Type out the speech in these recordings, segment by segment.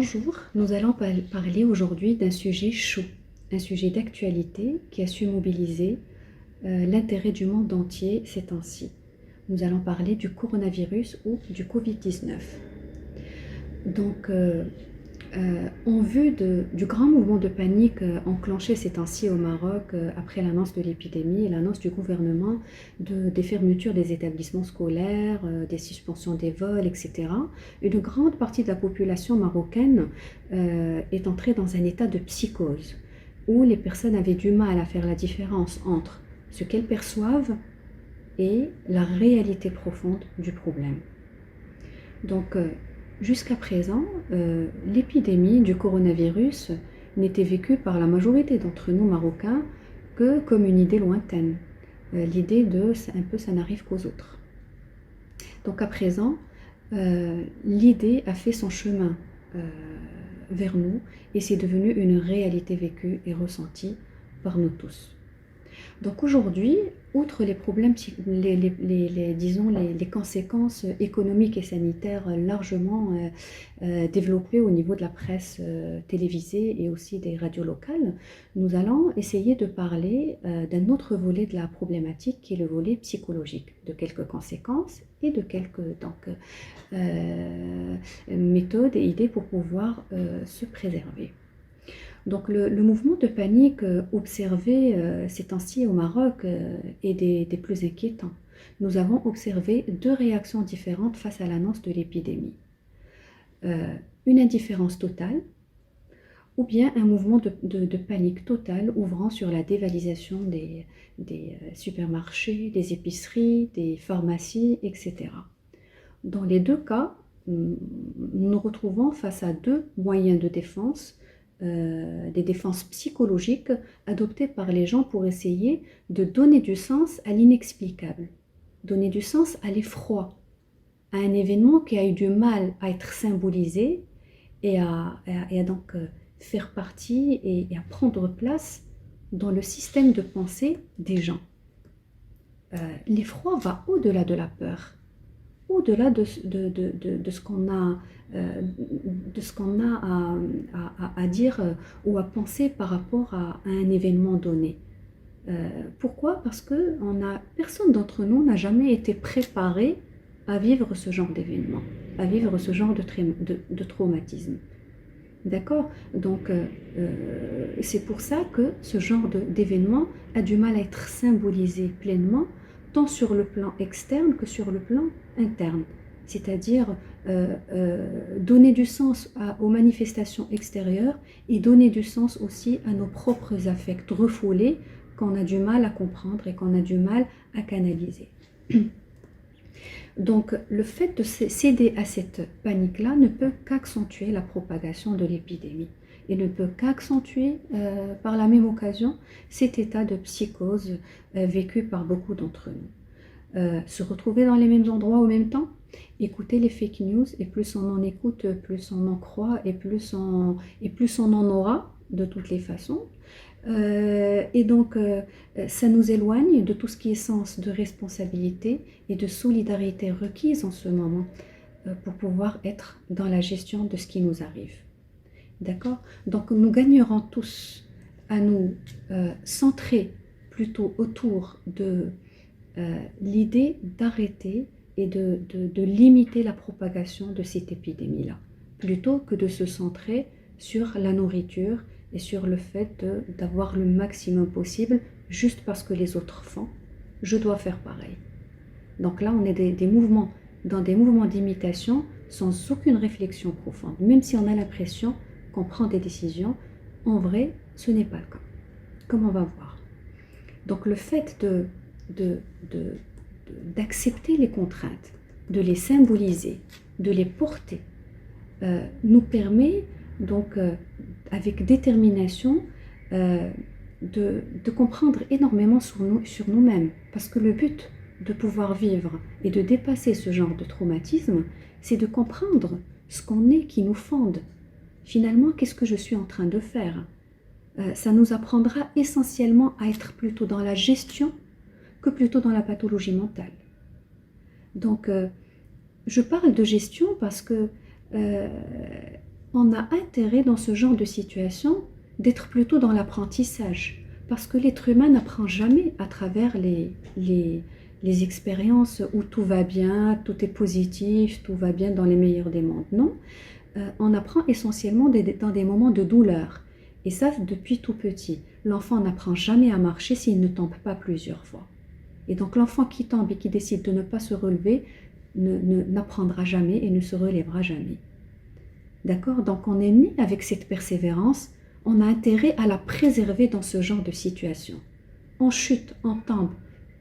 Bonjour, nous allons parler aujourd'hui d'un sujet chaud, un sujet d'actualité qui a su mobiliser l'intérêt du monde entier ces temps-ci. Nous allons parler du coronavirus ou du Covid-19. Donc, en vue du grand mouvement de panique enclenché ces temps-ci au Maroc après l'annonce de l'épidémie et l'annonce du gouvernement des fermetures des établissements scolaires, des suspensions des vols, etc., une grande partie de la population marocaine est entrée dans un état de psychose où les personnes avaient du mal à faire la différence entre ce qu'elles perçoivent et la réalité profonde du problème. Donc, jusqu'à présent, l'épidémie du coronavirus n'était vécue par la majorité d'entre nous Marocains que comme une idée lointaine, l'idée de un peu ça n'arrive qu'aux autres. Donc à présent, l'idée a fait son chemin vers nous et c'est devenu une réalité vécue et ressentie par nous tous. Donc aujourd'hui, outre les problèmes, les conséquences économiques et sanitaires largement développées au niveau de la presse télévisée et aussi des radios locales, nous allons essayer de parler d'un autre volet de la problématique qui est le volet psychologique, de quelques conséquences et de quelques méthodes et idées pour pouvoir se préserver. Donc le mouvement de panique observé ces temps-ci au Maroc est des plus inquiétants. Nous avons observé deux réactions différentes face à l'annonce de l'épidémie. Une indifférence totale ou bien un mouvement de panique totale ouvrant sur la dévalisation des supermarchés, des épiceries, des pharmacies, etc. Dans les deux cas, nous nous retrouvons face à deux moyens de défense, des défenses psychologiques adoptées par les gens pour essayer de donner du sens à l'inexplicable, donner du sens à l'effroi, à un événement qui a eu du mal à être symbolisé et à donc faire partie et à prendre place dans le système de pensée des gens. L'effroi va au-delà de la peur, au-delà de ce qu'on a, à dire ou à penser par rapport à un événement donné. Pourquoi? Parce que personne d'entre nous n'a jamais été préparé à vivre ce genre d'événement, à vivre ce genre de traumatisme. D'accord? Donc, c'est pour ça que ce genre d'événement a du mal à être symbolisé pleinement, tant sur le plan externe que sur le plan interne. C'est-à-dire donner du sens aux manifestations extérieures et donner du sens aussi à nos propres affects refoulés qu'on a du mal à comprendre et qu'on a du mal à canaliser. Donc, le fait de céder à cette panique-là ne peut qu'accentuer la propagation de l'épidémie et ne peut qu'accentuer par la même occasion cet état de psychose vécu par beaucoup d'entre nous. Se retrouver dans les mêmes endroits au même temps, écouter les fake news, et plus on en écoute, plus on en croit et plus on en aura de toutes les façons. Et donc, ça nous éloigne de tout ce qui est sens de responsabilité et de solidarité requise en ce moment pour pouvoir être dans la gestion de ce qui nous arrive. D'accord? Donc, nous gagnerons tous à nous centrer plutôt autour de l'idée d'arrêter et de limiter la propagation de cette épidémie-là, plutôt que de se centrer sur la nourriture et sur le fait d'avoir le maximum possible juste parce que les autres font, je dois faire pareil. Donc là, on est dans des mouvements d'imitation sans aucune réflexion profonde, même si on a l'impression qu'on prend des décisions, en vrai, ce n'est pas le cas, comme on va voir. Donc le fait d'accepter les contraintes, de les symboliser, de les porter, nous permet donc avec détermination de comprendre énormément sur nous-mêmes. Parce que le but de pouvoir vivre et de dépasser ce genre de traumatisme, c'est de comprendre ce qu'on est qui nous fonde. Finalement, qu'est-ce que je suis en train de faire? Ça nous apprendra essentiellement à être plutôt dans la gestion que plutôt dans la pathologie mentale. Donc, je parle de gestion parce que on a intérêt dans ce genre de situation d'être plutôt dans l'apprentissage. Parce que l'être humain n'apprend jamais à travers les expériences où tout va bien, tout est positif, tout va bien dans les meilleurs des mondes. Non, on apprend essentiellement dans des moments de douleur. Et ça, depuis tout petit. L'enfant n'apprend jamais à marcher s'il ne tombe pas plusieurs fois. Et donc l'enfant qui tombe et qui décide de ne pas se relever n'apprendra jamais et ne se relèvera jamais. D'accord? Donc on est né avec cette persévérance, on a intérêt à la préserver dans ce genre de situation. On chute, on tombe.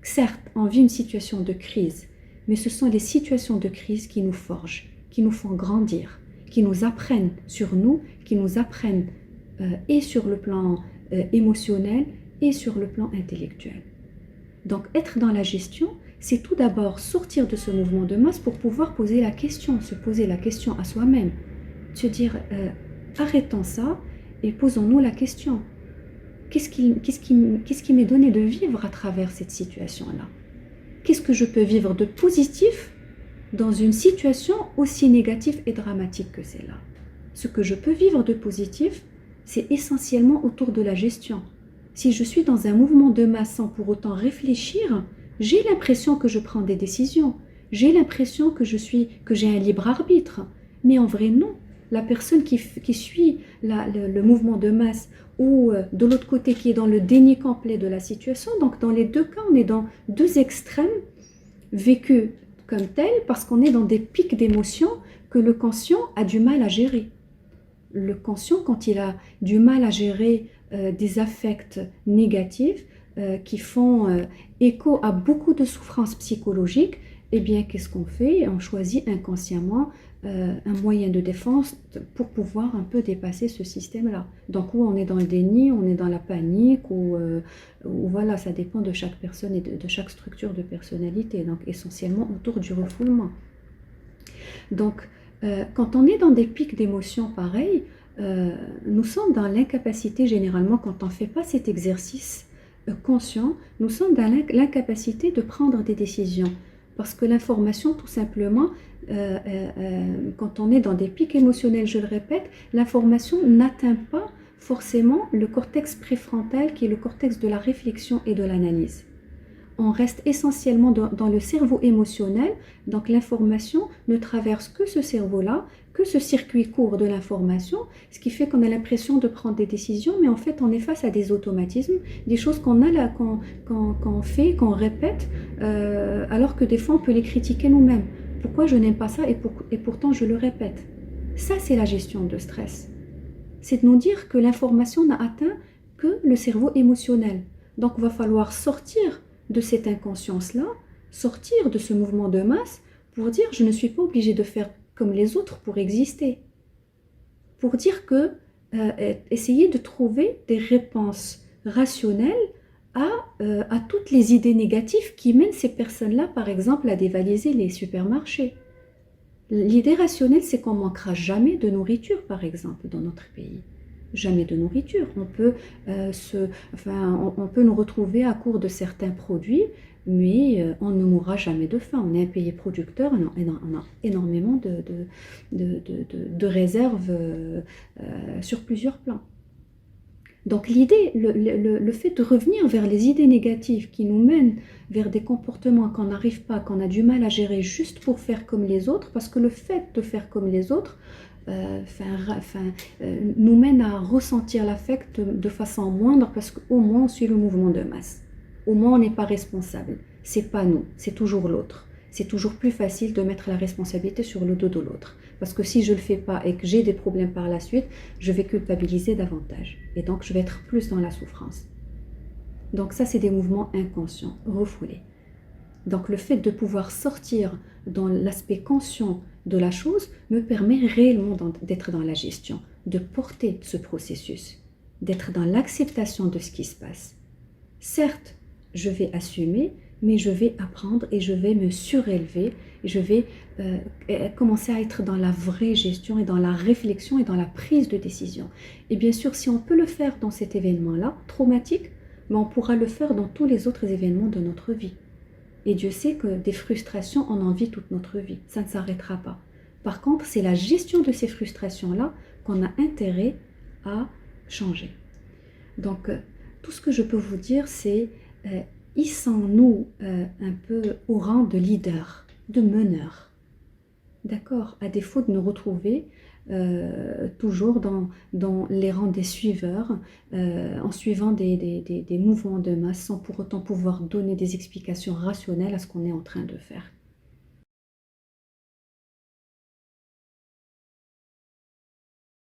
Certes, on vit une situation de crise, mais ce sont les situations de crise qui nous forgent, qui nous font grandir, qui nous apprennent sur nous, qui nous apprennent et sur le plan émotionnel et sur le plan intellectuel. Donc être dans la gestion, c'est tout d'abord sortir de ce mouvement de masse pour pouvoir poser la question, se poser la question à soi-même, se dire arrêtons ça et posons-nous la question. Qu'est-ce qui m'est donné de vivre à travers cette situation-là? Qu'est-ce que je peux vivre de positif dans une situation aussi négative et dramatique que celle-là? Ce que je peux vivre de positif, c'est essentiellement autour de la gestion. Si je suis dans un mouvement de masse sans pour autant réfléchir, j'ai l'impression que je prends des décisions, j'ai l'impression que j'ai un libre arbitre. Mais en vrai, non. La personne qui suit le mouvement de masse ou de l'autre côté qui est dans le déni complet de la situation, donc dans les deux cas, on est dans deux extrêmes vécus comme tels parce qu'on est dans des pics d'émotions que le conscient a du mal à gérer. Le conscient, quand il a du mal à gérer des affects négatifs qui font écho à beaucoup de souffrances psychologiques, eh bien, qu'est-ce qu'on fait? On choisit inconsciemment un moyen de défense pour pouvoir un peu dépasser ce système-là. Donc, où on est dans le déni, on est dans la panique, ou voilà, ça dépend de chaque personne et de chaque structure de personnalité. Donc, essentiellement autour du refoulement. Donc, quand on est dans des pics d'émotions pareils, nous sommes dans l'incapacité, généralement, quand on ne fait pas cet exercice conscient, nous sommes dans l'incapacité de prendre des décisions. Parce que l'information, tout simplement, quand on est dans des pics émotionnels, je le répète, l'information n'atteint pas forcément le cortex préfrontal qui est le cortex de la réflexion et de l'analyse. On reste essentiellement dans le cerveau émotionnel, donc l'information ne traverse que ce cerveau-là, que ce circuit court de l'information, ce qui fait qu'on a l'impression de prendre des décisions, mais en fait on est face à des automatismes, des choses qu'on fait, qu'on répète, alors que des fois on peut les critiquer nous-mêmes. Pourquoi je n'aime pas ça et pourtant je le répète? Ça, c'est la gestion de stress. C'est de nous dire que l'information n'a atteint que le cerveau émotionnel. Donc il va falloir sortir de cette inconscience-là, sortir de ce mouvement de masse pour dire je ne suis pas obligée de faire comme les autres pour exister. Pour dire que essayer de trouver des réponses rationnelles à toutes les idées négatives qui mènent ces personnes-là, par exemple, à dévaliser les supermarchés. L'idée rationnelle, c'est qu'on ne manquera jamais de nourriture, par exemple, dans notre pays. Jamais de nourriture. On peut nous retrouver à court de certains produits, mais on ne mourra jamais de faim. On est un pays producteur, on a énormément de réserves sur plusieurs plans. Donc l'idée, le fait de revenir vers les idées négatives qui nous mènent vers des comportements qu'on n'arrive pas, qu'on a du mal à gérer juste pour faire comme les autres, parce que le fait de faire comme les autres nous mène à ressentir l'affect de façon moindre, parce qu'au moins on suit le mouvement de masse. Au moins on n'est pas responsable. C'est pas nous, c'est toujours l'autre. C'est toujours plus facile de mettre la responsabilité sur le dos de l'autre. Parce que si je ne le fais pas et que j'ai des problèmes par la suite, je vais culpabiliser davantage. Et donc, je vais être plus dans la souffrance. Donc ça, c'est des mouvements inconscients, refoulés. Donc le fait de pouvoir sortir dans l'aspect conscient de la chose me permet réellement d'être dans la gestion, de porter ce processus, d'être dans l'acceptation de ce qui se passe. Certes, je vais assumer, mais je vais apprendre et je vais me surélever, et je vais commencer à être dans la vraie gestion et dans la réflexion et dans la prise de décision. Et bien sûr, si on peut le faire dans cet événement-là, traumatique, mais on pourra le faire dans tous les autres événements de notre vie. Et Dieu sait que des frustrations, on en vit toute notre vie, ça ne s'arrêtera pas. Par contre, c'est la gestion de ces frustrations-là qu'on a intérêt à changer. Donc, tout ce que je peux vous dire, c'est hissons-nous un peu au rang de leader, de meneur. D'accord? À défaut de nous retrouver toujours dans les rangs des suiveurs, en suivant des mouvements de masse sans pour autant pouvoir donner des explications rationnelles à ce qu'on est en train de faire.